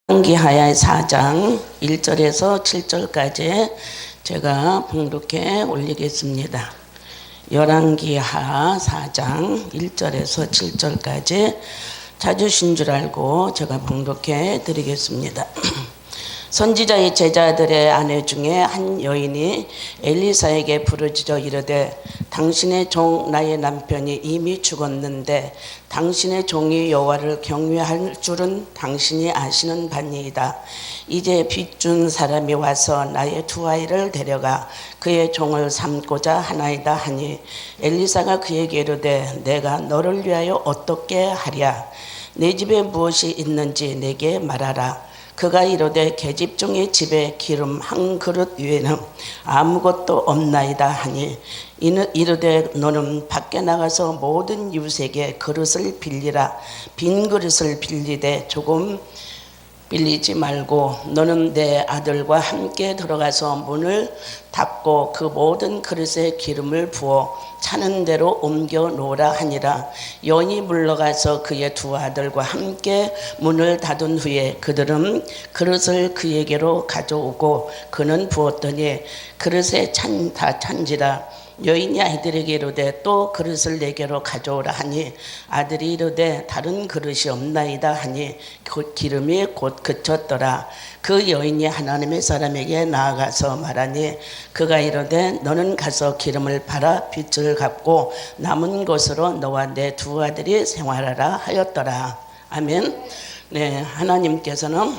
열왕기하의 4장 1절에서 7절까지 제가 봉독해 올리겠습니다. 열왕기하 4장 1절에서 7절까지 찾으신 줄 알고 제가 봉독해 드리겠습니다. 선지자의 제자들의 아내 중에 한 여인이 엘리사에게 부르짖어 이르되 당신의 종 나의 남편이 이미 죽었는데 당신의 종이 여호와를 경외할 줄은 당신이 아시는 바니이다. 이제 빚준 사람이 와서 나의 두 아이를 데려가 그의 종을 삼고자 하나이다 하니 엘리사가 그에게 이르되 내가 너를 위하여 어떻게 하랴. 내 집에 무엇이 있는지 내게 말하라. 그가 이르되 계집종의 집에 기름 한 그릇 외에는 아무것도 없나이다 하니 이르되 너는 밖에 나가서 모든 이웃에게 그릇을 빌리라. 빈 그릇을 빌리되 조금 빌리지 말고 너는 내 아들과 함께 들어가서 문을 닫고 그 모든 그릇에 기름을 부어 차는 대로 옮겨 놓으라 하니라. 여인이 물러가서 그의 두 아들과 함께 문을 닫은 후에 그들은 그릇을 그에게로 가져오고 그는 부었더니 그릇에 다 찬지라. 여인이 아이들에게 이르되 또 그릇을 내게로 가져오라 하니 아들이 이르되 다른 그릇이 없나이다 하니 기름이 곧 그쳤더라. 그 여인이 하나님의 사람에게 나아가서 말하니 그가 이르되 너는 가서 기름을 팔아 빚을 갚고 남은 것으로 너와 내 두 아들이 생활하라 하였더라. 아멘. 네, 하나님께서는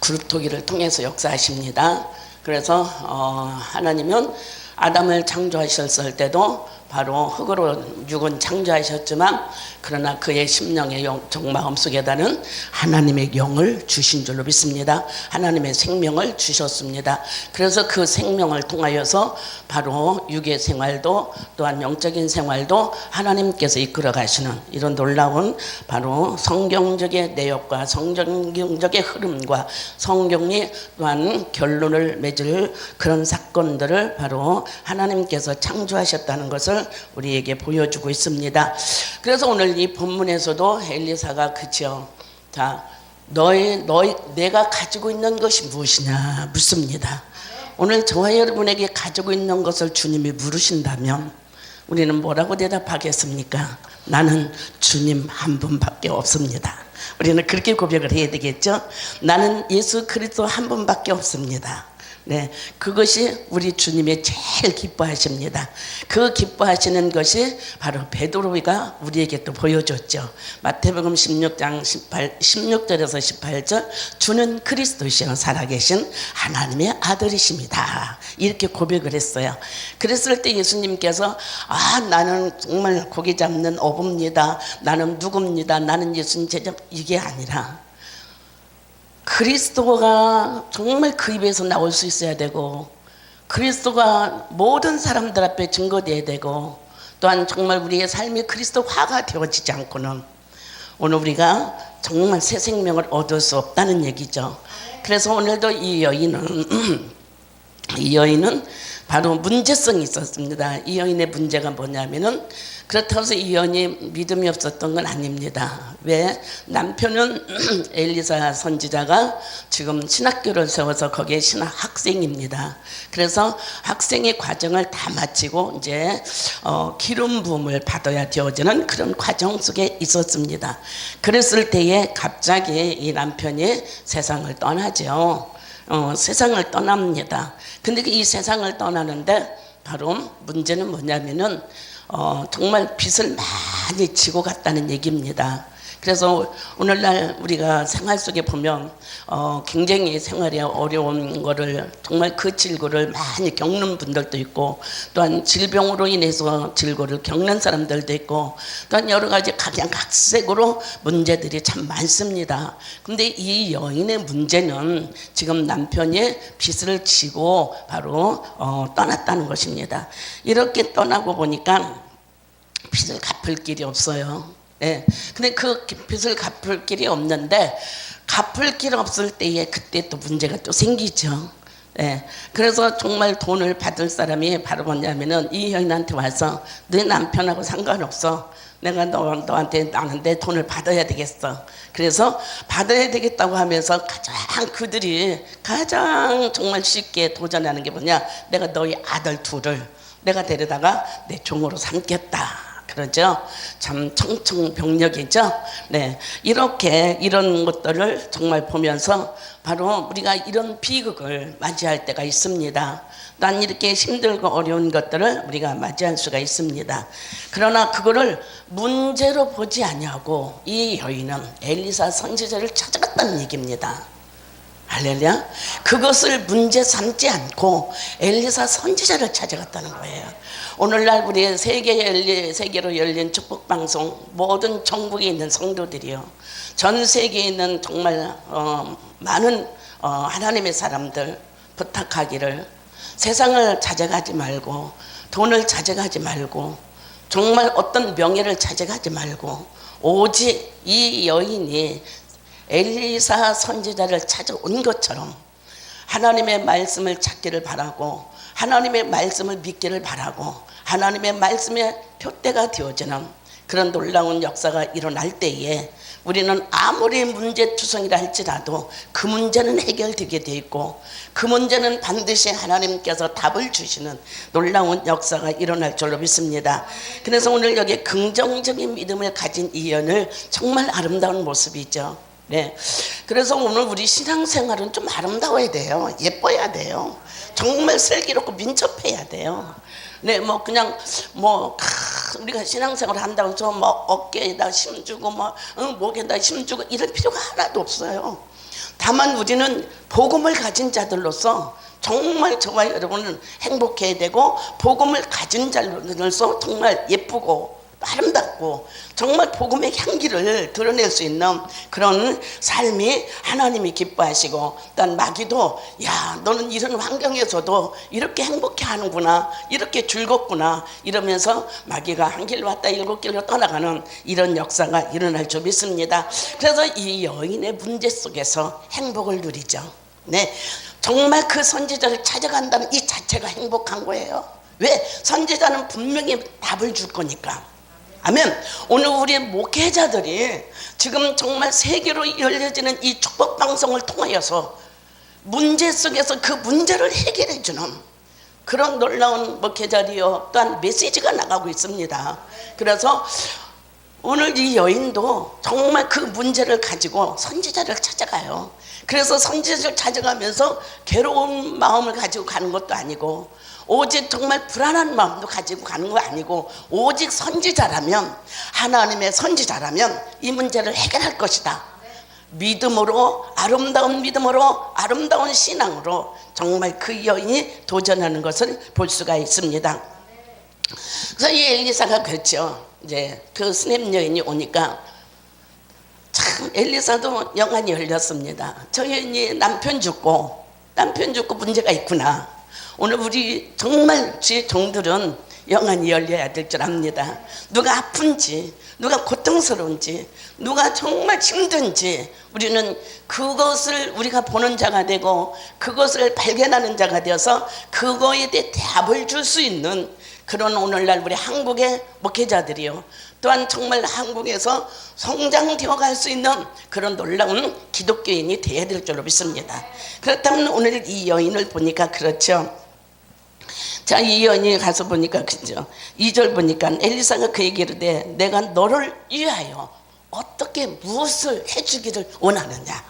굴토기를 통해서 역사하십니다. 그래서 하나님은 아담을 창조하셨을 때도 바로 흙으로 육은 창조하셨지만 그러나 그의 심령의 영, 마음속에다는 하나님의 영을 주신 줄로 믿습니다. 하나님의 생명을 주셨습니다. 그래서 그 생명을 통하여서 바로 육의 생활도 또한 영적인 생활도 하나님께서 이끌어 가시는 이런 놀라운 바로 성경적의 내역과 성경적의 흐름과 성경이 또한 결론을 맺을 그런 사건들을 바로 하나님께서 창조하셨다는 것을 우리에게 보여주고 있습니다. 그래서 오늘 이 본문에서도 엘리사가 그죠. 자, 내가 가지고 있는 것이 무엇이냐 묻습니다. 오늘 저와 여러분에게 가지고 있는 것을 주님이 물으신다면 우리는 뭐라고 대답하겠습니까? 나는 주님 한 분밖에 없습니다. 우리는 그렇게 고백을 해야 되겠죠. 나는 예수 그리스도 한 분밖에 없습니다. 네, 그것이 우리 주님이 제일 기뻐하십니다. 그 기뻐하시는 것이 바로 베드로가 우리에게 또 보여줬죠. 마태복음 16장 16절에서 18절 주는 그리스도시요 살아계신 하나님의 아들이십니다. 이렇게 고백을 했어요. 그랬을 때 예수님께서 나는 정말 고기 잡는 어부입니다. 나는 누굽니다. 나는 예수님 제자 이게 아니라 그리스도가 정말 그 입에서 나올 수 있어야 되고 그리스도가 모든 사람들 앞에 증거되어야 되고 또한 정말 우리의 삶이 그리스도화가 되어지지 않고는 오늘 우리가 정말 새 생명을 얻을 수 없다는 얘기죠. 그래서 오늘도 이 여인은 바로 문제성이 있었습니다. 이 여인의 문제가 뭐냐면은 그렇다고 해서 이 여인이 믿음이 없었던 건 아닙니다. 왜? 남편은 엘리사 선지자가 지금 신학교를 세워서 거기에 신학 학생입니다. 그래서 학생의 과정을 다 마치고 이제 기름 부음을 받아야 되어지는 그런 과정 속에 있었습니다. 그랬을 때에 갑자기 이 남편이 세상을 떠나죠. 세상을 떠납니다. 근데 이 세상을 떠나는데 바로 문제는 뭐냐면은 정말 빚을 많이 지고 갔다는 얘기입니다. 그래서 오늘날 우리가 생활 속에 보면 굉장히 생활이 어려운 거를 정말 그 질고를 많이 겪는 분들도 있고 또한 질병으로 인해서 질고를 겪는 사람들도 있고 또한 여러 가지 각양각색으로 문제들이 참 많습니다. 근데 이 여인의 문제는 지금 남편이 빚을 지고 바로 떠났다는 것입니다. 이렇게 떠나고 보니까 빚을 갚을 길이 없어요. 네. 근데 그 빚을 갚을 길이 없는데 갚을 길 없을 때에 그때 또 문제가 또 생기죠. 네. 그래서 정말 돈을 받을 사람이 바로 뭐냐면은 이 여인한테 와서 내 남편하고 상관없어. 내가 너한테 나는 내 돈을 받아야 되겠어. 그래서 받아야 되겠다고 하면서 그들이 가장 정말 쉽게 도전하는 게 뭐냐, 내가 너희 아들 둘을 내가 데려다가 내 종으로 삼겠다. 그러죠. 참 청청병력이죠. 네, 이렇게 이런 것들을 정말 보면서 바로 우리가 이런 비극을 맞이할 때가 있습니다. 난 이렇게 힘들고 어려운 것들을 우리가 맞이할 수가 있습니다. 그러나 그거를 문제로 보지 아니하고 이 여인은 엘리사 선지자를 찾아갔다는 얘기입니다. 할렐루야. 그것을 문제 삼지 않고 엘리사 선지자를 찾아갔다는 거예요. 오늘날 우리 세계로 열린 축복방송, 모든 전국에 있는 성도들이요, 전 세계에 있는 정말 많은 하나님의 사람들 부탁하기를, 세상을 찾아가지 말고, 돈을 찾아가지 말고, 정말 어떤 명예를 찾아가지 말고, 오직 이 여인이 엘리사 선지자를 찾아온 것처럼 하나님의 말씀을 찾기를 바라고, 하나님의 말씀을 믿기를 바라고, 하나님의 말씀의 표대가 되어지는 그런 놀라운 역사가 일어날 때에 우리는 아무리 문제투성이라 할지라도 그 문제는 해결되게 돼 있고, 그 문제는 반드시 하나님께서 답을 주시는 놀라운 역사가 일어날 줄로 믿습니다. 그래서 오늘 여기 긍정적인 믿음을 가진 이 여인을 정말 아름다운 모습이죠. 네, 그래서 오늘 우리 신앙생활은 좀 아름다워야 돼요. 예뻐야 돼요. 정말 슬기롭고 민첩해야 돼요. 네, 뭐 그냥 우리가 신앙생활 한다고 해서 뭐 어깨에다 힘주고 목에다 힘주고 이럴 필요가 하나도 없어요. 다만 우리는 복음을 가진 자들로서 정말 저와 여러분은 행복해야 되고, 복음을 가진 자들로서 정말 예쁘고 아름답고 정말 복음의 향기를 드러낼 수 있는 그런 삶이 하나님이 기뻐하시고, 또 마귀도 야, 너는 이런 환경에서도 이렇게 행복해 하는구나, 이렇게 즐겁구나 이러면서 마귀가 한 길 왔다 일곱 길로 떠나가는 이런 역사가 일어날 줄 믿습니다. 그래서 이 여인의 문제 속에서 행복을 누리죠. 네, 정말 그 선지자를 찾아간다는 이 자체가 행복한 거예요. 왜? 선지자는 분명히 답을 줄 거니까. 아멘. 오늘 우리 목회자들이 지금 정말 세계로 열려지는 이 축복 방송을 통하여서 문제 속에서 그 문제를 해결해 주는 그런 놀라운 목회자리요, 또한 메시지가 나가고 있습니다. 그래서 오늘 이 여인도 정말 그 문제를 가지고 선지자를 찾아가요. 그래서 선지자를 찾아가면서 괴로운 마음을 가지고 가는 것도 아니고, 오직 정말 불안한 마음도 가지고 가는 거 아니고, 오직 선지자라면, 하나님의 선지자라면 이 문제를 해결할 것이다. 믿음으로, 아름다운 믿음으로, 아름다운 신앙으로 정말 그 여인이 도전하는 것을 볼 수가 있습니다. 그래서 이 엘리사가 그렇죠. 이제 그 스냅 여인이 오니까 참 엘리사도 영안이 열렸습니다. 저 여인이 남편 죽고 문제가 있구나. 오늘 우리 정말 주의 종들은 영안이 열려야 될 줄 압니다. 누가 아픈지, 누가 고통스러운지, 누가 정말 힘든지 우리는 그것을 우리가 보는 자가 되고, 그것을 발견하는 자가 되어서 그거에 대해 답을 줄 수 있는 그런 오늘날 우리 한국의 목회자들이요, 또한 정말 한국에서 성장되어 갈 수 있는 그런 놀라운 기독교인이 되어야 될 줄로 믿습니다. 그렇다면 오늘 이 여인을 보니까 그렇죠. 자, 이 여인이 가서 보니까 그죠. 2절 보니까 엘리사가 그에게 이르되 내가 너를 위하여 어떻게 무엇을 해주기를 원하느냐.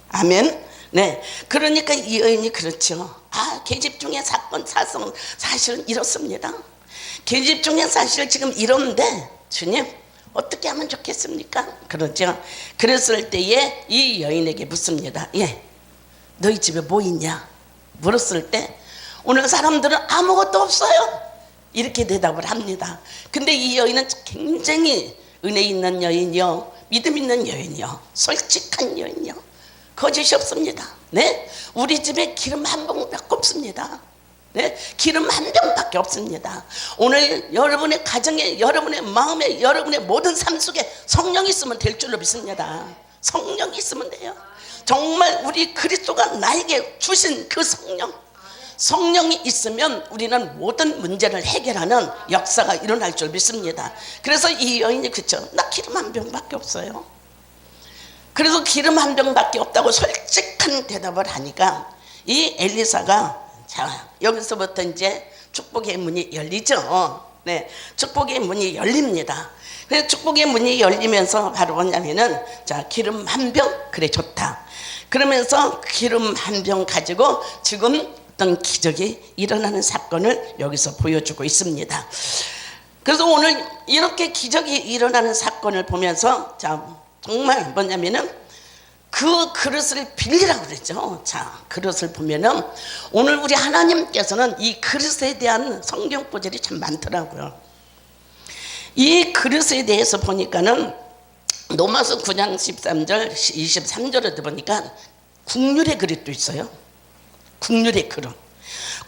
아멘. 네, 그러니까 이 여인이 그렇죠. 계집 중에 사실은 이렇습니다. 계집 중에 사실 지금 이런데 주님 어떻게 하면 좋겠습니까? 그러죠. 그랬을 때에 이 여인에게 묻습니다. 예, 너희 집에 뭐 있냐? 물었을 때 오늘 사람들은 아무것도 없어요, 이렇게 대답을 합니다. 근데 이 여인은 굉장히 은혜 있는 여인이요, 믿음 있는 여인이요, 솔직한 여인이요, 거짓이 없습니다. 네, 우리 집에 기름 한 봉밖에 없습니다. 네, 기름 한 병밖에 없습니다. 오늘 여러분의 가정에, 여러분의 마음에, 여러분의 모든 삶 속에 성령이 있으면 될 줄로 믿습니다. 성령이 있으면 돼요. 정말 우리 그리스도가 나에게 주신 그 성령, 성령이 있으면 우리는 모든 문제를 해결하는 역사가 일어날 줄 믿습니다. 그래서 이 여인이 그쵸? 나 기름 한 병밖에 없어요. 그래서 기름 한 병밖에 없다고 솔직한 대답을 하니까 이 엘리사가 자 여기서부터 이제 축복의 문이 열리죠. 네, 축복의 문이 열립니다. 그래서 축복의 문이 열리면서 바로 뭐냐면은 자 기름 한 병 그래 좋다. 그러면서 기름 한 병 가지고 지금 어떤 기적이 일어나는 사건을 여기서 보여주고 있습니다. 그래서 오늘 이렇게 기적이 일어나는 사건을 보면서 자 정말 뭐냐면은 그 그릇을 빌리라고 그랬죠. 자 그릇을 보면은 오늘 우리 하나님께서는 이 그릇에 대한 성경 구절이 참 많더라고요. 이 그릇에 대해서 보니까는 로마서 9장 13절 23절에도 보니까 국률의 그릇도 있어요. 국률의 그릇.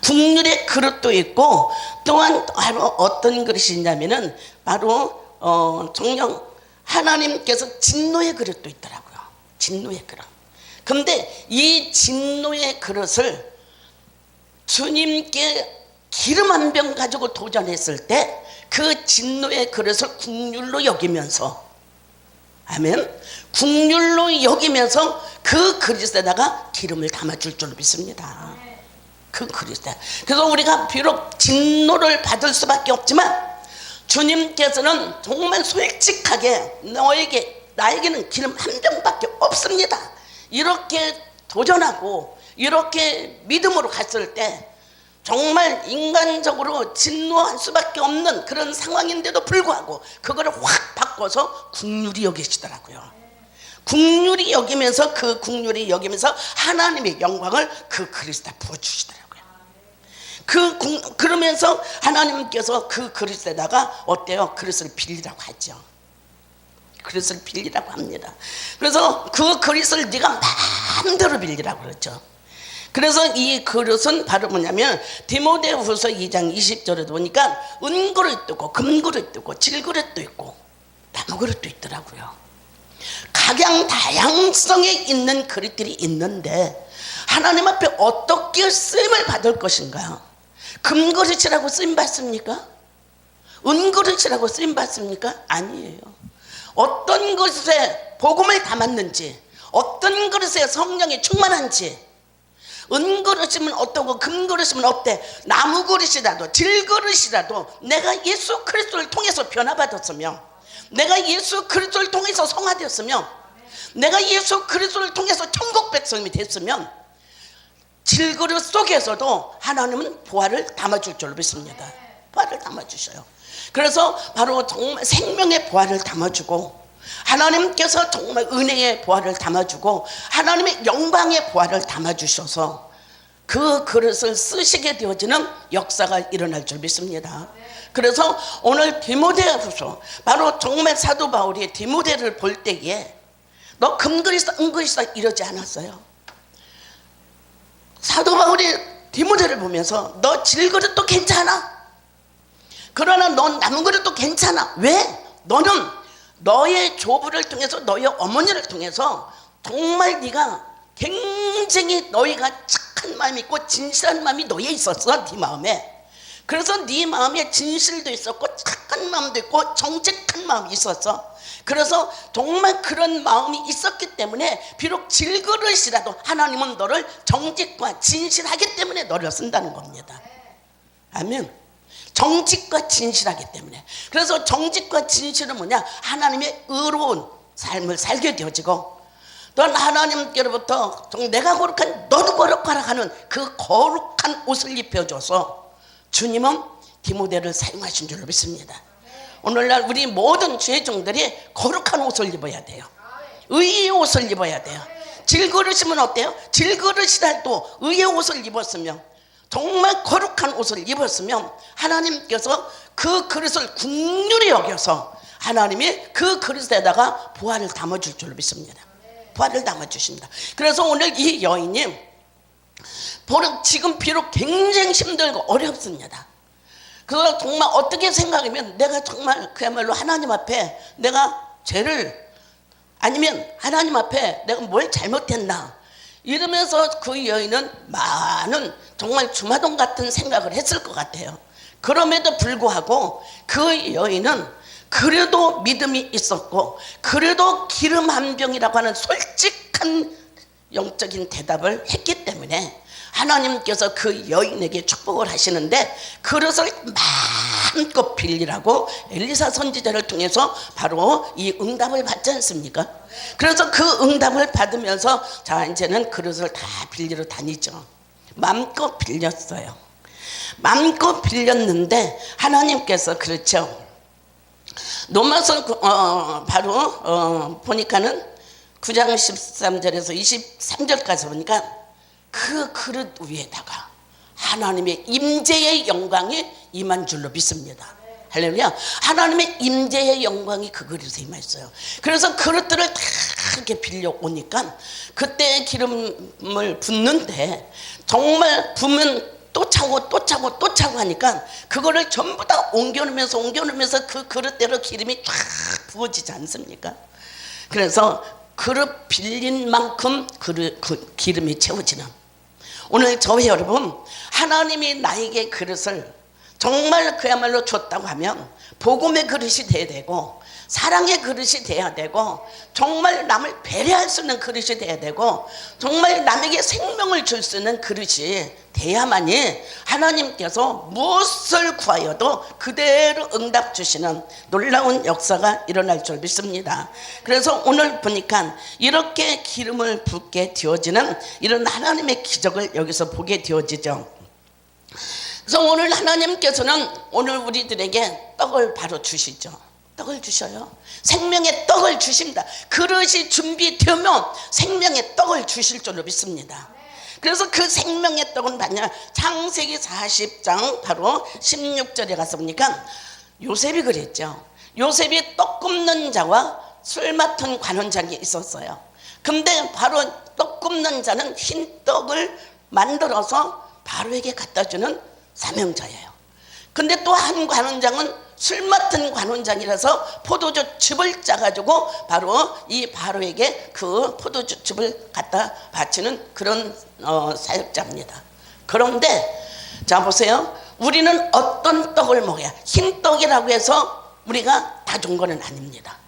국률의 그릇도 있고 또한 바로 어떤 그릇이 있냐면은 바로 정녕 하나님께서 진노의 그릇도 있더라고요. 진노의 그릇. 그런데 이 진노의 그릇을 주님께 기름 한 병 가지고 도전했을 때 그 진노의 그릇을 국률로 여기면서 아멘. 국률로 여기면서 그 그릇에다가 기름을 담아줄 줄 믿습니다. 그 그릇에. 그래서 우리가 비록 진노를 받을 수밖에 없지만 주님께서는 정말 솔직하게 나에게는 기름 한 병밖에 없습니다. 이렇게 도전하고 이렇게 믿음으로 갔을 때 정말 인간적으로 진노할 수밖에 없는 그런 상황인데도 불구하고 그거를 확 바꿔서 국률이 여기시더라고요. 국률이 여기면서 그 국률이 여기면서 하나님의 영광을 그 그릇에다 부어주시더라고요. 그러면서 하나님께서 그 그릇에다가 어때요? 그릇을 빌리라고 하죠. 그릇을 빌리라고 합니다. 그래서 그 그릇을 네가 마음대로 빌리라고 그러죠. 그래서 이 그릇은 바로 뭐냐면 디모데후서 2장 20절에 보니까 은그릇도 있고 금그릇도 있고 질그릇도 있고 나무그릇도 있더라고요. 각양 다양성에 있는 그릇들이 있는데 하나님 앞에 어떻게 쓰임을 받을 것인가? 금그릇이라고 쓰임 받습니까? 은그릇이라고 쓰임 받습니까? 아니에요. 어떤 그릇에 복음을 담았는지 어떤 그릇에 성령이 충만한지 은그릇이면 어떠고 금그릇이면 어때? 나무그릇이라도 질그릇이라도 내가 예수 그리스도를 통해서 변화받았으며 내가 예수 그리스도를 통해서 성화되었으며 내가 예수 그리스도를 통해서 천국 백성이 됐으면 질그릇 속에서도 하나님은 보화를 담아줄 줄로 믿습니다. 보화를 담아주셔요. 그래서 바로 정말 생명의 보화를 담아주고 하나님께서 정말 은혜의 보화를 담아주고 하나님의 영광의 보화를 담아주셔서 그 그릇을 쓰시게 되어지는 역사가 일어날 줄 믿습니다. 그래서 오늘 디모데후서 바로 정말 사도 바울이 디모데를 볼 때에 너 금그릇이다 은그릇이다 이러지 않았어요. 사도 바울이 디모데를 보면서 너 질그릇도 괜찮아. 그러나 넌 나무그릇도 괜찮아. 왜? 너는 너의 조부를 통해서 너의 어머니를 통해서 정말 네가 굉장히 너희가 착한 마음이 있고 진실한 마음이 너에 있었어. 네 마음에. 그래서 네 마음에 진실도 있었고 착한 마음도 있고 정직한 마음이 있었어. 그래서 정말 그런 마음이 있었기 때문에 비록 질그릇이라도 하나님은 너를 정직과 진실하기 때문에 너를 쓴다는 겁니다. 아멘. 정직과 진실하기 때문에. 그래서 정직과 진실은 뭐냐? 하나님의 의로운 삶을 살게 되어지고 넌 하나님께로부터 내가 거룩한 너도 거룩하라 하는 그 거룩한 옷을 입혀줘서 주님은 디모데를 사용하신 줄로 믿습니다. 오늘날 우리 모든 죄종들이 거룩한 옷을 입어야 돼요. 의의 옷을 입어야 돼요. 질그릇이면 어때요? 질그릇이라도 의의 옷을 입었으면 정말 거룩한 옷을 입었으면 하나님께서 그 그릇을 국률이 여겨서 하나님이 그 그릇에다가 보화를 담아줄 줄로 믿습니다. 보화를 담아주신다. 그래서 오늘 이 여인이 지금 비록 굉장히 힘들고 어렵습니다. 그래서 정말 어떻게 생각하면 내가 정말 그야말로 하나님 앞에 내가 죄를 아니면 하나님 앞에 내가 뭘 잘못했나 이러면서 그 여인은 많은 정말 주마동 같은 생각을 했을 것 같아요. 그럼에도 불구하고 그 여인은 그래도 믿음이 있었고, 그래도 기름 한 병이라고 하는 솔직한 영적인 대답을 했기 때문에 하나님께서 그 여인에게 축복을 하시는데, 그릇을 마음껏 빌리라고 엘리사 선지자를 통해서 바로 이 응답을 받지 않습니까? 그래서 그 응답을 받으면서 자, 이제는 그릇을 다 빌리러 다니죠. 마음껏 빌렸어요. 마음껏 빌렸는데 하나님께서, 그렇죠, 로마서 바로 보니까는 9장 13절에서 23절까지 보니까 그 그릇 위에다가 하나님의 임재의 영광이 임한 줄로 믿습니다. 할렐루야. 하나님의 임재의 영광이 그 그릇에 임했어요. 그래서 그릇들을 다 이렇게 빌려오니까 그때 기름을 붓는데 정말 부으면 또 차고 또 차고 또 차고 하니까 그거를 전부 다 옮겨놓으면서 그 그릇대로 기름이 쫙 부어지지 않습니까? 그래서 그릇 빌린 만큼 그 기름이 채워지는, 오늘 저희 여러분, 하나님이 나에게 그릇을 정말 그야말로 줬다고 하면 복음의 그릇이 돼야 되고, 사랑의 그릇이 돼야 되고, 정말 남을 배려할 수 있는 그릇이 돼야 되고, 정말 남에게 생명을 줄 수 있는 그릇이 돼야만이 하나님께서 무엇을 구하여도 그대로 응답 주시는 놀라운 역사가 일어날 줄 믿습니다. 그래서 오늘 보니까 이렇게 기름을 붓게 되어지는 이런 하나님의 기적을 여기서 보게 되어지죠. 그래서 오늘 하나님께서는 오늘 우리들에게 떡을 바로 주시죠. 떡을 주셔요. 생명의 떡을 주십니다. 그릇이 준비되면 생명의 떡을 주실 줄로 믿습니다. 그래서 그 생명의 떡은 뭐냐, 창세기 40장 바로 16절에 가서 보니까 요셉이 그랬죠. 요셉이 떡 굽는 자와 술 맡은 관원장이 있었어요. 근데 바로 떡 굽는 자는 흰 떡을 만들어서 바로에게 갖다 주는 사명자예요. 근데 또 한 관원장은 술 맡은 관원장이라서 포도주즙을 짜가지고 바로 이 바로에게 그 포도주즙을 갖다 바치는 그런 사역자입니다. 그런데 자 보세요, 우리는 어떤 떡을 먹어야, 흰 떡이라고 해서 우리가 다 좋은 거는 아닙니다.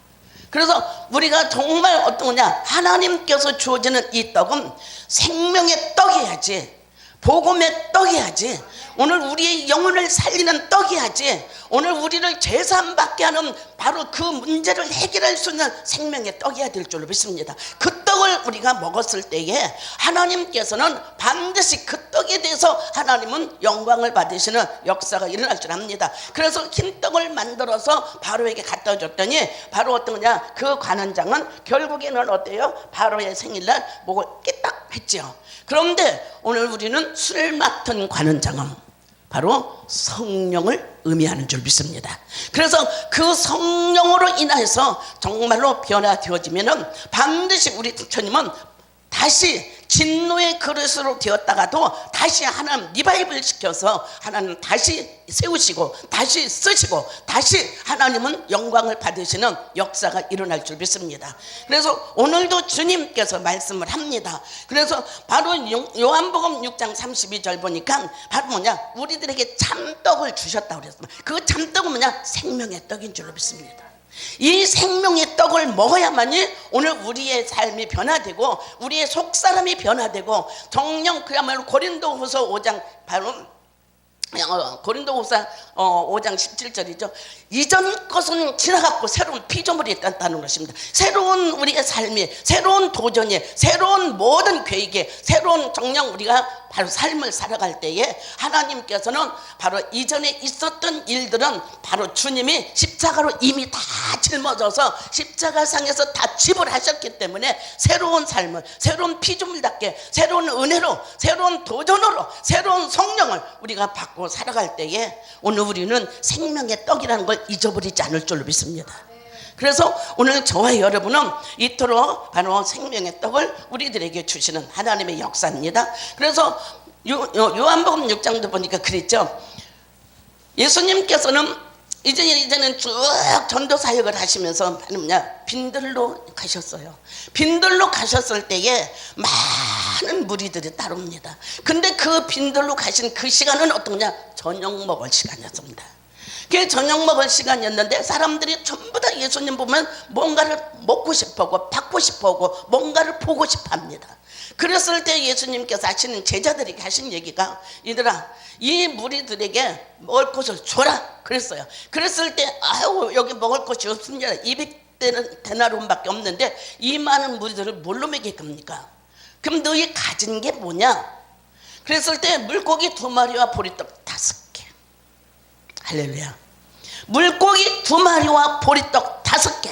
그래서 우리가 정말 어떤 거냐, 하나님께서 주어지는 이 떡은 생명의 떡이야지, 복음의 떡이야지, 오늘 우리의 영혼을 살리는 떡이야지, 오늘 우리를 제사함받게 하는 바로 그 문제를 해결할 수 있는 생명의 떡이야 될 줄로 믿습니다. 그 떡을 우리가 먹었을 때에 하나님께서는 반드시 그 떡에 대해서 하나님은 영광을 받으시는 역사가 일어날 줄 압니다. 그래서 흰 떡을 만들어서 바로에게 갖다 줬더니 바로 어떤 거냐, 그 관원장은 결국에는 어때요? 바로의 생일날 목을 깨딱 했죠. 그런데 오늘 우리는 술 맡은 관원장은 바로 성령을 의미하는 줄 믿습니다. 그래서 그 성령으로 인해서 정말로 변화되어지면은 반드시 우리 부처님은 다시 진노의 그릇으로 되었다가도 다시 하나님 리바이벌 시켜서 하나님 다시 세우시고 다시 쓰시고 다시 하나님은 영광을 받으시는 역사가 일어날 줄 믿습니다. 그래서 오늘도 주님께서 말씀을 합니다. 그래서 바로 요한복음 6장 32절 보니까 바로 뭐냐, 우리들에게 참떡을 주셨다고 그랬습니다. 그 참떡은 뭐냐, 생명의 떡인 줄로 믿습니다. 이 생명의 떡을 먹어야만이 오늘 우리의 삶이 변화되고 우리의 속사람이 변화되고 정령 그야말로 고린도후서 5장 바로 고린도후서 5장 17절이죠. 이전 것은 지나갔고 새로운 피조물이 있다는 것입니다. 새로운 우리의 삶이, 새로운 도전이, 새로운 모든 계획에, 새로운 정령 우리가 바로 삶을 살아갈 때에 하나님께서는 바로 이전에 있었던 일들은 바로 주님이 십자가로 이미 다 짊어져서 십자가상에서 다 지불하셨기 때문에 새로운 삶을, 새로운 피조물답게 새로운 은혜로, 새로운 도전으로, 새로운 성령을 우리가 받고 살아갈 때에 오늘 우리는 생명의 떡이라는 걸 잊어버리지 않을 줄로 믿습니다. 그래서 오늘 저와 여러분은 이토록 바로 생명의 떡을 우리들에게 주시는 하나님의 역사입니다. 그래서 요한복음 6장도 보니까 그랬죠. 예수님께서는 이제는 쭉 전도 사역을 하시면서 빈들로 가셨어요. 빈들로 가셨을 때에 많은 무리들이 따릅니다. 근데 그 빈들로 가신 그 시간은 어떠냐? 저녁 먹을 시간이었습니다. 그게 저녁 먹을 시간이었는데 사람들이 전부 다 예수님 보면 뭔가를 먹고 싶어하고 받고 싶어하고 뭔가를 보고 싶어합니다. 그랬을 때 예수님께서 하시는 제자들에게 하신 얘기가, 얘들아 이 무리들에게 먹을 것을 줘라 그랬어요. 그랬을 때 아유 여기 먹을 것이 없습니다. 200데나리온밖에 없는데 이 많은 무리들을 뭘로 먹일 겁니까? 그럼 너희 가진 게 뭐냐? 그랬을 때 물고기 2마리와 보리떡 5개. 할렐루야. 물고기 2마리와 보리떡 5개.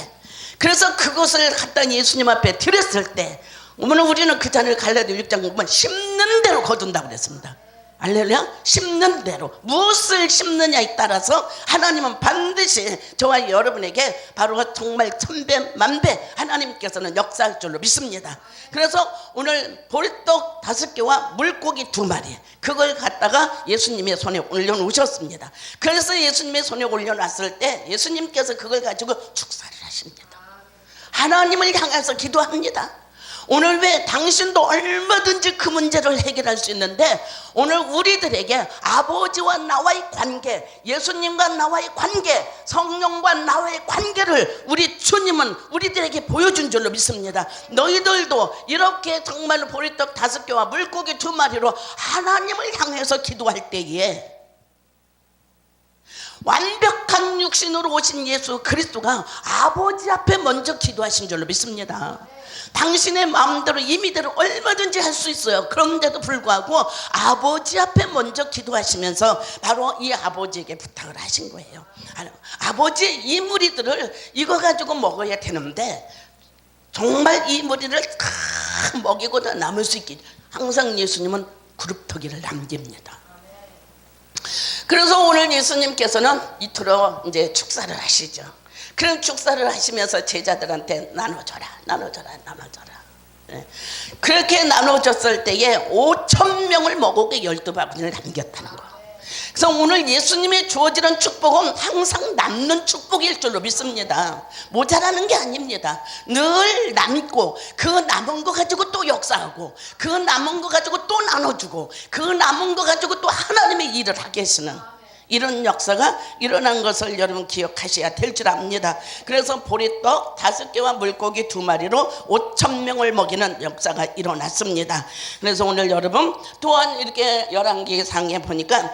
그래서 그것을 갖다 예수님 앞에 드렸을 때, 오늘 우리는 그 잔을 갈라디아 6장 보면 심는 대로 거둔다고 그랬습니다. 할렐루야. 심는 대로 무엇을 심느냐에 따라서 하나님은 반드시 저와 여러분에게 바로 정말 천배 만배 하나님께서는 역사할 줄로 믿습니다. 그래서 오늘 보리떡 5개와 물고기 2마리 그걸 갖다가 예수님의 손에 올려놓으셨습니다. 그래서 예수님의 손에 올려놨을 때 예수님께서 그걸 가지고 축사를 하십니다. 하나님을 향해서 기도합니다. 오늘 왜 당신도 얼마든지 그 문제를 해결할 수 있는데 오늘 우리들에게 아버지와 나와의 관계, 예수님과 나와의 관계, 성령과 나와의 관계를 우리 주님은 우리들에게 보여준 줄로 믿습니다. 너희들도 이렇게 정말로 보리떡 5개와 물고기 2마리로 하나님을 향해서 기도할 때에 완벽한 육신으로 오신 예수 그리스도가 아버지 앞에 먼저 기도하신 줄로 믿습니다. 당신의 마음대로 임의대로 얼마든지 할 수 있어요. 그런데도 불구하고 아버지 앞에 먼저 기도하시면서 바로 이 아버지에게 부탁을 하신 거예요. 아버지, 이 무리들을 이거 가지고 먹어야 되는데 정말 이 무리를 다 먹이고도 남을 수 있게 항상 예수님은 그룹터기를 남깁니다. 그래서 오늘 예수님께서는 이토록 이제 축사를 하시죠. 그런 축사를 하시면서 제자들한테 나눠줘라. 그렇게 나눠줬을 때에 5,000명을 먹고 12바구니를 남겼다는 거. 그래서 오늘 예수님의 주어지는 축복은 항상 남는 축복일 줄로 믿습니다. 모자라는 게 아닙니다. 늘 남고 그 남은 거 가지고 또 역사하고 그 남은 거 가지고 또 나눠주고 그 남은 거 가지고 또 하나님의 일을 하게 하시는 이런 역사가 일어난 것을 여러분 기억하셔야 될 줄 압니다. 그래서 보리떡 5개와 물고기 2마리로 5,000명을 먹이는 역사가 일어났습니다. 그래서 오늘 여러분 또한 이렇게 열왕기상에 보니까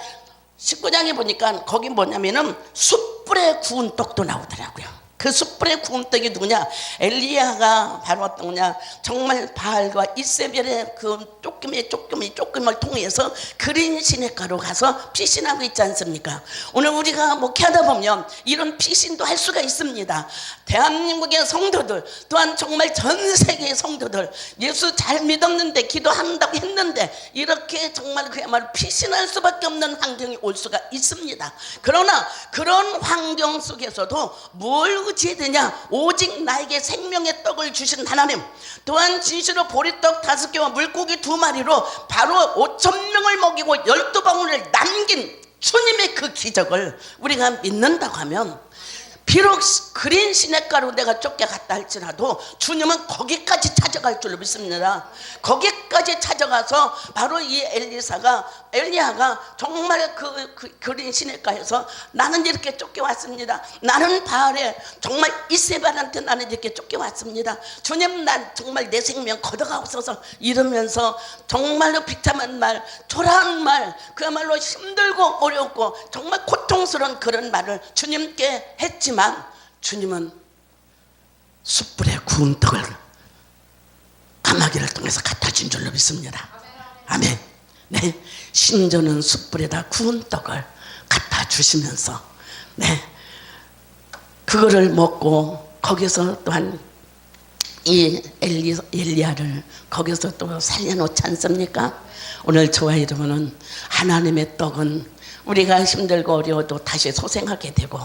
19장에 보니까 거기 뭐냐면은 숯불에 구운 떡도 나오더라고요. 그 숯불에 구운 떡이 누구냐? 엘리야가 바로 어떤 거냐? 정말 바알과 이세벨의 그 조금을 통해서 그린 시냇가로 가서 피신하고 있지 않습니까? 오늘 우리가 목회하다 보면 이런 피신도 할 수가 있습니다. 대한민국의 성도들 또한 정말 전 세계의 성도들 예수 잘 믿었는데 기도한다고 했는데 이렇게 정말 그야말로 피신할 수밖에 없는 환경이 올 수가 있습니다. 그러나 그런 환경 속에서도 뭘 의지해야 되냐? 오직 나에게 생명의 떡을 주신 하나님, 또한 진실로 보리떡 5개와 물고기 2마리로 바로 5,000명을 먹이고 12방울을 남긴 주님의 그 기적을 우리가 믿는다고 하면, 비록 그린 시냇가로 내가 쫓겨갔다 할지라도 주님은 거기까지 찾아갈 줄로 믿습니다. 거기까지 찾아가서 바로 이 엘리야가 정말 그 그린 시냇가에서 나는 이렇게 쫓겨왔습니다. 나는 바알에 정말 이세벨한테 나는 이렇게 쫓겨왔습니다. 주님, 난 정말 내 생명 걷어가옵소서 이러면서 정말로 비참한 말, 초라한 말, 그야말로 힘들고 어렵고 정말 고통스러운 그런 말을 주님께 했지만 주님은 숯불에 구운 떡을 까마귀를 통해서 갖다 준 줄로 믿습니다. 아멘. 네, 신전은 숯불에다 구운 떡을 갖다 주시면서 그거를 먹고 거기서 또한 이 엘리야를 거기서 또 살려놓지 않습니까? 오늘 저와 여러분은 하나님의 떡은 우리가 힘들고 어려워도 다시 소생하게 되고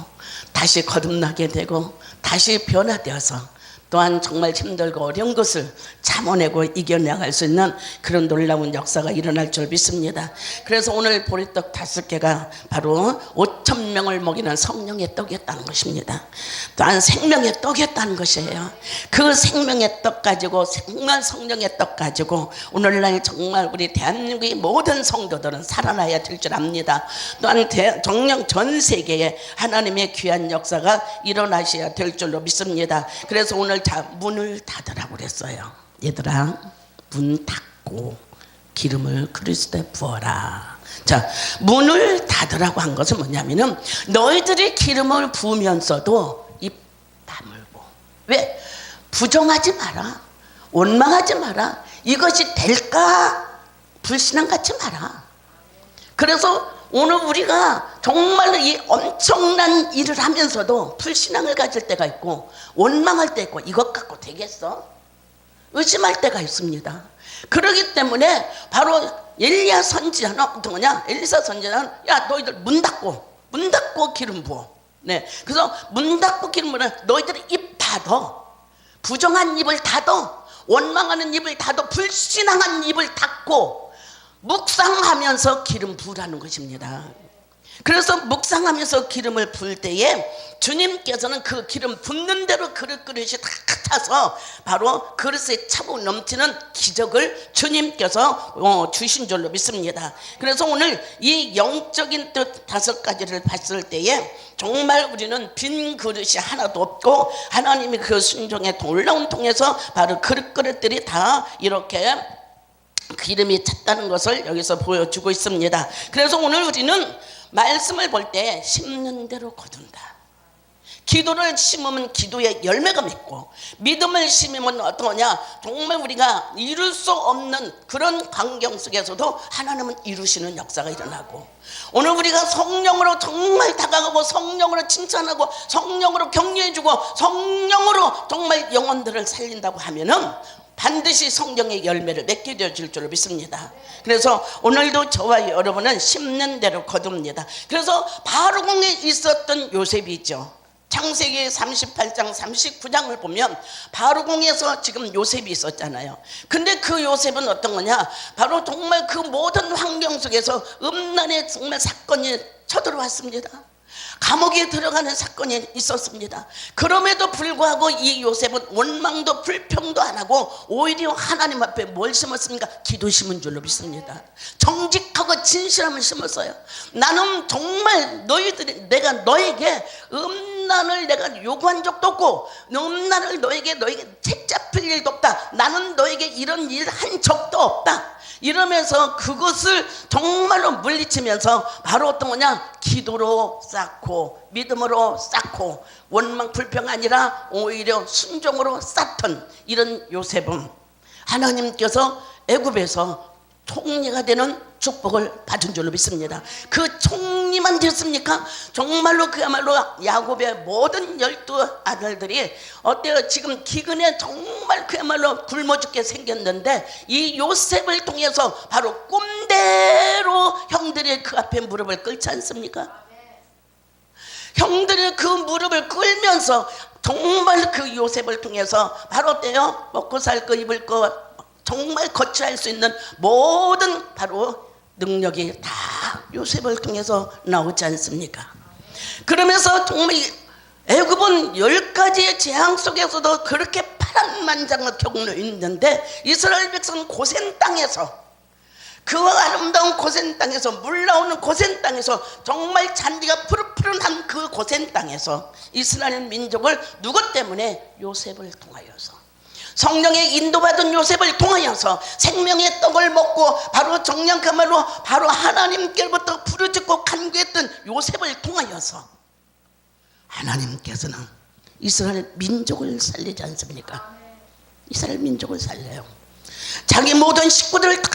다시 거듭나게 되고 다시 변화되어서 또한 정말 힘들고 어려운 것을 참아내고 이겨나갈 수 있는 그런 놀라운 역사가 일어날 줄 믿습니다. 그래서 오늘 보리떡 5개가 바로 5,000명을 먹이는 성령의 떡이었다는 것입니다. 또한 생명의 떡이었다는 것이에요. 그 생명의 떡 가지고, 정말 성령의 떡 가지고 오늘날 정말 우리 대한민국의 모든 성도들은 살아나야 될 줄 압니다. 또한 정령 전 세계에 하나님의 귀한 역사가 일어나셔야 될 줄로 믿습니다. 그래서 오늘 문을 닫으라고 그랬어요. 얘들아, 문 닫고 기름을 그리스도에 부어라. 자, 문을 닫으라고 한 것은 뭐냐면은 너희들이 기름을 부으면서도 입 다물고, 왜? 부정하지 마라, 원망하지 마라, 이것이 될까 불신앙 갖지 마라. 그래서 오늘 우리가 정말로 이 엄청난 일을 하면서도 불신앙을 가질 때가 있고 원망할 때 있고, 이것 갖고 되겠어? 의심할 때가 있습니다. 그렇기 때문에 바로 엘리야 선지자는 어떤 거냐? 엘리사 선지자는 야, 너희들 문 닫고 기름 부어. 네, 그래서 문 닫고 기름 부으면 너희들이 입 닫어. 부정한 입을 닫어. 원망하는 입을 닫어. 불신앙한 입을 닫고 묵상하면서 기름 부으라는 것입니다. 그래서 묵상하면서 기름을 부을 때에 주님께서는 그 기름 붓는 대로 그릇이 다 차서 바로 그릇에 차고 넘치는 기적을 주님께서 주신 줄로 믿습니다. 그래서 오늘 이 영적인 뜻 5가지를 봤을 때에 정말 우리는 빈 그릇이 하나도 없고 하나님이 그 순종의 놀라운 통해서 바로 그릇들이 다 이렇게 기름이 찼다는 것을 여기서 보여주고 있습니다. 그래서 오늘 우리는 말씀을 볼 때 심는 대로 거둔다. 기도를 심으면 기도의 열매가 맺고, 믿음을 심으면 어떤 거냐? 정말 우리가 이룰 수 없는 그런 광경 속에서도 하나님은 이루시는 역사가 일어나고, 오늘 우리가 성령으로 정말 다가가고 성령으로 칭찬하고 성령으로 격려해주고 성령으로 정말 영혼들을 살린다고 하면은 반드시 성령의 열매를 맺게 되어질 줄 믿습니다. 그래서 오늘도 저와 여러분은 심는 대로 거둡니다. 그래서 바로궁에 있었던 요셉이 있죠. 창세기 38장 39장을 보면 바로궁에서 지금 요셉이 있었잖아요. 근데 그 요셉은 어떤 거냐? 바로 정말 그 모든 환경 속에서 음란의 정말 사건이 쳐들어왔습니다. 감옥에 들어가는 사건이 있었습니다. 그럼에도 불구하고 이 요셉은 원망도 불평도 안 하고 오히려 하나님 앞에 뭘 심었습니까? 기도 심은 줄로 믿습니다. 정직하고 진실함을 심었어요. 나는 정말 내가 너에게 음란을 내가 요구한 적도 없고 음란을 너에게 책 잡힐 일도 없다. 나는 너에게 이런 일 한 적도 없다. 이러면서 그것을 정말로 물리치면서 바로 어떤 거냐? 기도로 쌓고 믿음으로 쌓고 원망 불평 아니라 오히려 순종으로 쌓던 이런 요셉은 하나님께서 애굽에서 총리가 되는 축복을 받은 줄로 믿습니다. 그 총리만 됐습니까? 정말로 그야말로 야곱의 모든 12아들들이 어때요? 지금 기근에 정말 그야말로 굶어 죽게 생겼는데 이 요셉을 통해서 바로 꿈대로 형들이 그 앞에 무릎을 꿇지 않습니까? 형들이 그 무릎을 꿇면서 정말 그 요셉을 통해서 바로 어때요? 먹고 살 거 입을 거 정말 거처할 수 있는 모든 바로 능력이 다 요셉을 통해서 나오지 않습니까? 그러면서 정말 애굽은 10가지의 재앙 속에서도 그렇게 파란만장을 겪고 있는데 이스라엘 백성은 고센 땅에서 그 아름다운 고센 땅에서 물 나오는 고센 땅에서 정말 잔디가 푸릇푸릇한 그 고센 땅에서 이스라엘 민족을 누구 때문에? 요셉을 통하여서 성령의 인도받은 요셉을 통하여서 생명의 떡을 먹고 바로 정령그말로 바로 하나님께로부터 부르짖고 간구했던 요셉을 통하여서 하나님께서는 이스라엘 민족을 살리지 않습니까? 이스라엘 민족을 살려요. 자기 모든 식구들을 다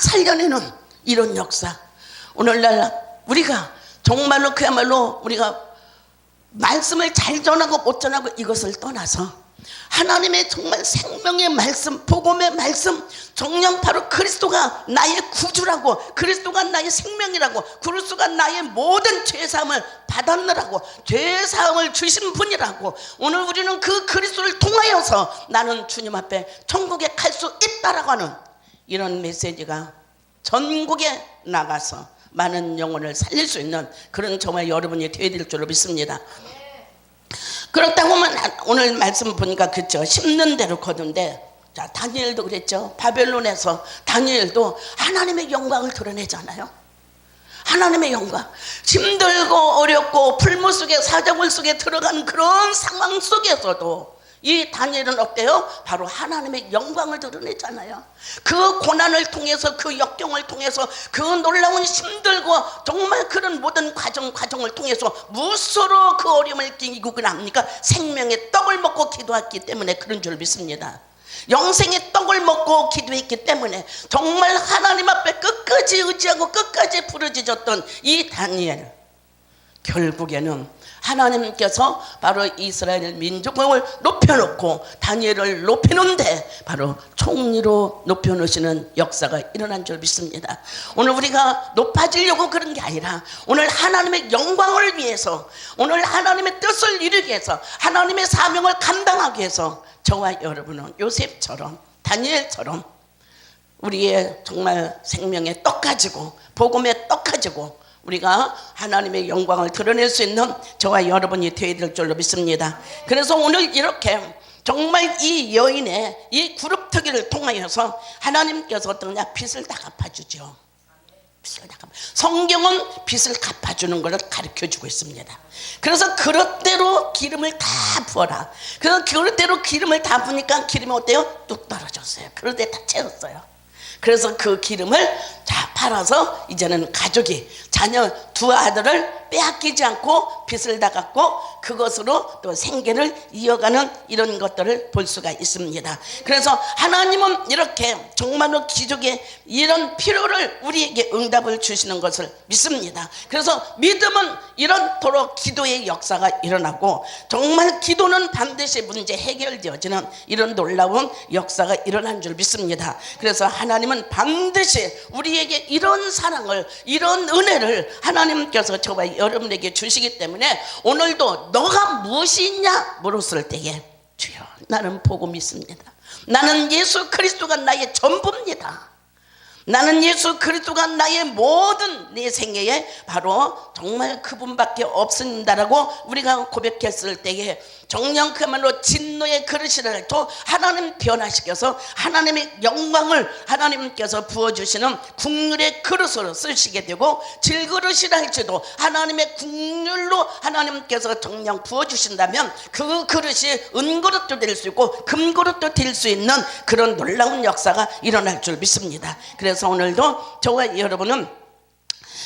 살려내는 이런 역사. 오늘날 우리가 정말로 그야말로 우리가 말씀을 잘 전하고 못 전하고 이것을 떠나서 하나님의 정말 생명의 말씀, 복음의 말씀, 정녕 바로 그리스도가 나의 구주라고, 그리스도가 나의 생명이라고, 그리스도가 나의 모든 죄사함을 받았느라고, 죄사함을 주신 분이라고, 오늘 우리는 그 그리스도를 통하여 살아서 나는 주님 앞에 천국에 갈 수 있다라고 하는 이런 메시지가 전국에 나가서 많은 영혼을 살릴 수 있는 그런 정말 여러분이 되어야 될 줄로 믿습니다. 그렇다고 하면 오늘 말씀 보니까 그렇죠. 심는 대로 거둔데, 자, 다니엘도 그랬죠. 바벨론에서 다니엘도 하나님의 영광을 드러내잖아요. 하나님의 영광. 힘들고 어렵고 풀무 속에 사자굴 속에 들어가는 그런 상황 속에서도 이 다니엘은 어때요? 바로 하나님의 영광을 드러내잖아요. 그 고난을 통해서, 그 역경을 통해서, 그 놀라운 힘들고 정말 그런 모든 과정을 통해서 무엇으로 그 어려움을 이기고 그럽니까? 생명의 떡을 먹고 기도했기 때문에 그런 줄 믿습니다. 영생의 떡을 먹고 기도했기 때문에 정말 하나님 앞에 끝까지 의지하고 끝까지 부르짖었던 이 다니엘, 결국에는 하나님께서 바로 이스라엘 민족을 높여놓고 다니엘을 높이는데 바로 총리로 높여놓으시는 역사가 일어난 줄 믿습니다. 오늘 우리가 높아지려고 그런 게 아니라 오늘 하나님의 영광을 위해서, 오늘 하나님의 뜻을 이루기 위해서, 하나님의 사명을 감당하기 위해서 저와 여러분은 요셉처럼, 다니엘처럼 우리의 정말 생명의 떡 가지고, 복음의 떡 가지고 우리가 하나님의 영광을 드러낼 수 있는 저와 여러분이 되어야 될 줄로 믿습니다. 그래서 오늘 이렇게 정말 이 여인의 이 그룹터기를 통하여서 하나님께서 어떠냐, 빚을 다 갚아주죠. 빚을 다 갚아. 성경은 빚을 갚아주는 것을 가르쳐주고 있습니다. 그래서 그릇대로 기름을 다 부어라. 그래서 그릇대로 기름을 다 부니까 기름이 어때요? 뚝 떨어졌어요. 그릇에 다 채웠어요. 그래서 그 기름을 다 팔아서 이제는 가족이, 자녀 두 아들을 빼앗기지 않고 빚을 다 갚고 그것으로 또 생계를 이어가는 이런 것들을 볼 수가 있습니다. 그래서 하나님은 이렇게 정말로 기적의 이런 필요를 우리에게 응답을 주시는 것을 믿습니다. 그래서 믿음은 이런도록 기도의 역사가 일어나고 정말 기도는 반드시 문제 해결되어지는 이런 놀라운 역사가 일어난 줄 믿습니다. 그래서 하나님은 반드시 우리에게 이런 사랑을, 이런 은혜를 하나님께서 저와 여러분에게 주시기 때문에 오늘도 너가 무엇이 있냐 물었을 때에 주여 나는 복음이 있습니다. 나는 예수 그리스도가 나의 전부입니다. 나는 예수 그리스도가 나의 모든 내 생애에 바로 정말 그분밖에 없습니다라고 우리가 고백했을 때에 정녕 그야말로 진노의 그릇을 또 하나님 변화시켜서 하나님의 영광을 하나님께서 부어주시는 국률의 그릇으로 쓰시게 되고, 질그릇이라 할지도 하나님의 국률로 하나님께서 정녕 부어주신다면 그 그릇이 은그릇도 될 수 있고 금그릇도 될 수 있는 그런 놀라운 역사가 일어날 줄 믿습니다. 그래서 오늘도 저와 여러분은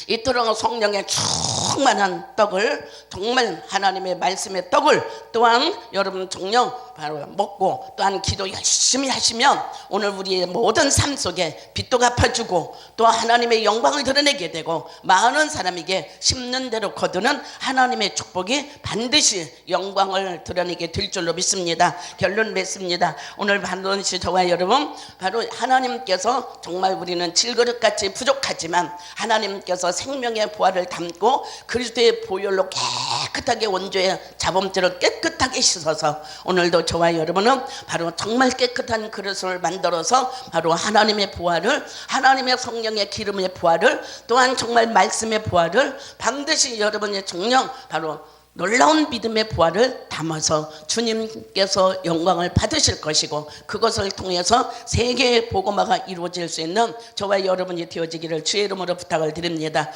이토록 성령의 충만한 떡을, 정말 하나님의 말씀의 떡을 또한 여러분 정녕 바로 먹고 또한 기도 열심히 하시면 오늘 우리의 모든 삶 속에 빚도 갚아주고 또 하나님의 영광을 드러내게 되고 많은 사람에게 심는 대로 거두는 하나님의 축복이 반드시 영광을 드러내게 될 줄로 믿습니다. 결론 맺습니다. 오늘 반드시 저와 여러분 바로 하나님께서 정말 우리는 질그릇같이 부족하지만 하나님께서 생명의 보화를 담고 그리스도의 보혈로 깨끗하게 원조의 자범죄를 깨끗하게 씻어서 오늘도 저와 여러분은 바로 정말 깨끗한 그릇을 만들어서 바로 하나님의 보화를, 하나님의 성령의 기름의 보화를, 또한 정말 말씀의 보화를 반드시 여러분의 정령 바로 놀라운 믿음의 보화를 담아서 주님께서 영광을 받으실 것이고 그것을 통해서 세계의 복음화가 이루어질 수 있는 저와 여러분이 되어지기를 주의 이름으로 부탁을 드립니다.